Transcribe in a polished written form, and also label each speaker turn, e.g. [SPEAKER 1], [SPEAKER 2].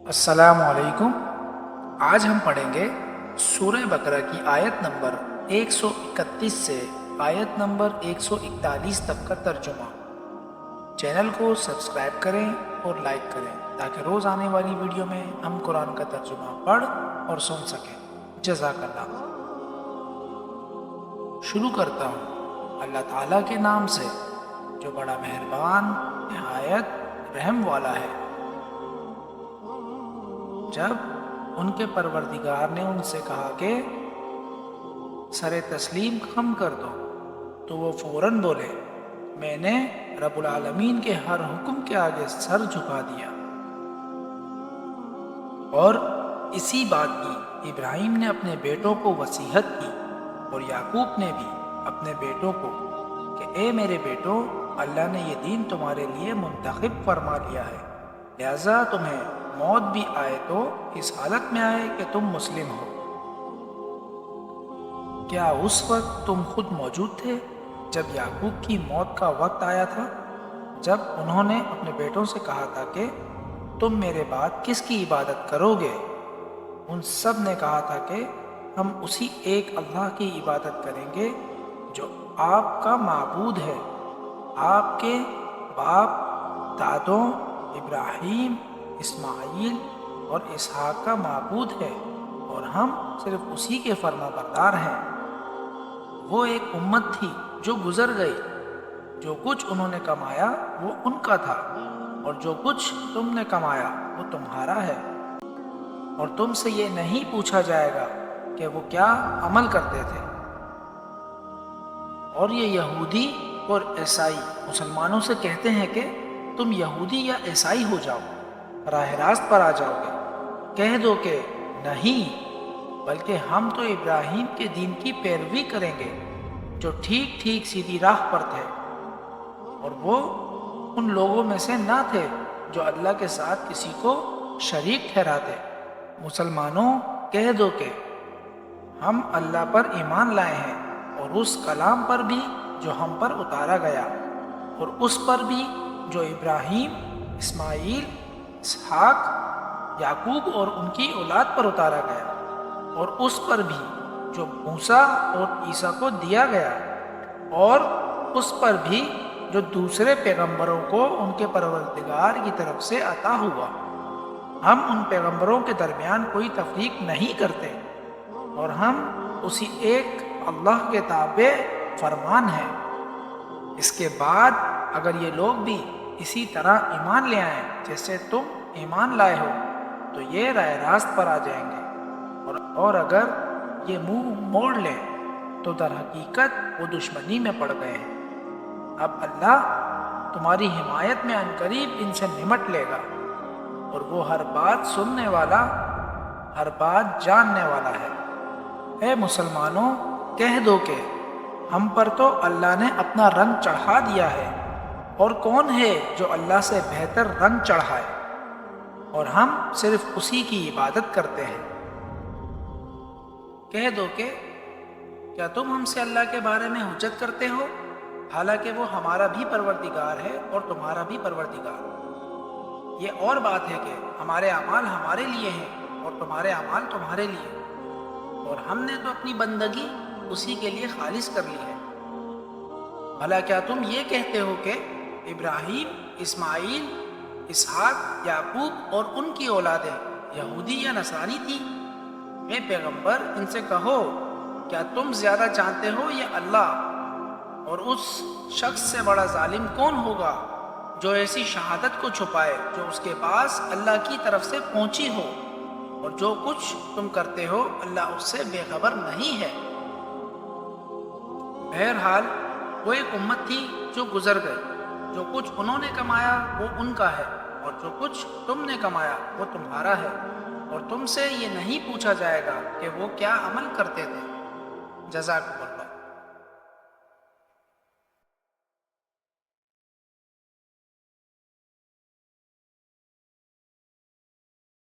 [SPEAKER 1] السلام علیکم۔ آج ہم پڑھیں گے سورہ بقرہ کی آیت نمبر 131 سے آیت نمبر 141 تک کا ترجمہ۔ چینل کو سبسکرائب کریں اور لائک کریں تاکہ روز آنے والی ویڈیو میں ہم قرآن کا ترجمہ پڑھ اور سن سکیں۔ جزاک اللہ۔ شروع کرتا ہوں اللہ تعالیٰ کے نام سے جو بڑا مہربان نہایت رحم والا ہے۔ جب ان کے پروردگار نے ان سے کہا کہ سر تسلیم خم کر دو تو وہ فوراً بولے میں نے رب العالمین کے ہر حکم کے آگے سر جھکا دیا۔ اور اسی بات کی ابراہیم نے اپنے بیٹوں کو وصیت کی اور یعقوب نے بھی اپنے بیٹوں کو کہ اے میرے بیٹو، اللہ نے یہ دین تمہارے لیے منتخب فرما لیا ہے، لہذا تمہیں موت بھی آئے تو اس حالت میں آئے کہ تم مسلم ہو۔ کیا اس وقت تم خود موجود تھے جب یعقوب کی موت کا وقت آیا تھا، جب انہوں نے اپنے بیٹوں سے کہا تھا کہ تم میرے بعد کس کی عبادت کرو گے؟ ان سب نے کہا تھا کہ ہم اسی ایک اللہ کی عبادت کریں گے جو آپ کا معبود ہے، آپ کے باپ دادوں ابراہیم، اسماعیل اور اسحاق کا معبود ہے، اور ہم صرف اسی کے فرما بردار ہیں۔ وہ ایک امت تھی جو گزر گئی، جو کچھ انہوں نے کمایا وہ ان کا تھا، اور جو کچھ تم نے کمایا وہ تمہارا ہے، اور تم سے یہ نہیں پوچھا جائے گا کہ وہ کیا عمل کرتے تھے۔ اور یہ یہودی اور عیسائی مسلمانوں سے کہتے ہیں کہ تم یہودی یا عیسائی ہو جاؤ، راہ راست پر آ جاؤ گے۔ کہہ دو کہ نہیں، بلکہ ہم تو ابراہیم کے دین کی پیروی کریں گے جو ٹھیک ٹھیک سیدھی راہ پر تھے، اور وہ ان لوگوں میں سے نہ تھے جو اللہ کے ساتھ کسی کو شریک ٹھہراتے۔ مسلمانوں کہہ دو کہ ہم اللہ پر ایمان لائے ہیں اور اس کلام پر بھی جو ہم پر اتارا گیا، اور اس پر بھی جو ابراہیم، اسماعیل، اسحاق، یعقوب اور ان کی اولاد پر اتارا گیا، اور اس پر بھی جو موسیٰ اور عیسیٰ کو دیا گیا، اور اس پر بھی جو دوسرے پیغمبروں کو ان کے پروردگار کی طرف سے عطا ہوا۔ ہم ان پیغمبروں کے درمیان کوئی تفریق نہیں کرتے، اور ہم اسی ایک اللہ کے تابع فرمان ہیں۔ اس کے بعد اگر یہ لوگ بھی اسی طرح ایمان لے آئیں جیسے تم ایمان لائے ہو تو یہ راہ راست پر آ جائیں گے، اور اگر یہ منہ موڑ لیں تو در حقیقت وہ دشمنی میں پڑ گئے ہیں۔ اب اللہ تمہاری حمایت میں عنقریب ان سے نمٹ لے گا، اور وہ ہر بات سننے والا، ہر بات جاننے والا ہے۔ اے مسلمانوں کہہ دو کہ ہم پر تو اللہ نے اپنا رنگ چڑھا دیا ہے، اور کون ہے جو اللہ سے بہتر رنگ چڑھائے، اور ہم صرف اسی کی عبادت کرتے ہیں۔ کہہ دو کہ کیا تم ہم سے اللہ کے بارے میں حجت کرتے ہو، حالانکہ وہ ہمارا بھی پروردگار ہے اور تمہارا بھی پروردگار۔ یہ اور بات ہے کہ ہمارے اعمال ہمارے لیے ہیں اور تمہارے اعمال تمہارے لیے، اور ہم نے تو اپنی بندگی اسی کے لیے خالص کر لی ہے۔ بھلا کیا تم یہ کہتے ہو کہ ابراہیم، اسماعیل، اسحاق، یعقوب اور ان کی اولادیں یہودی یا نصرانی تھی؟ اے پیغمبر ان سے کہو کیا تم زیادہ جانتے ہو یا اللہ؟ اور اس شخص سے بڑا ظالم کون ہوگا جو ایسی شہادت کو چھپائے جو اس کے پاس اللہ کی طرف سے پہنچی ہو، اور جو کچھ تم کرتے ہو اللہ اس سے بے خبر نہیں ہے۔ بہرحال وہ ایک امت تھی جو گزر گئی، جو کچھ انہوں نے کمایا وہ ان کا ہے، اور جو کچھ تم نے کمایا وہ تمہارا ہے، اور تم سے یہ نہیں پوچھا جائے گا کہ وہ کیا عمل کرتے تھے۔ جزاک اللہ۔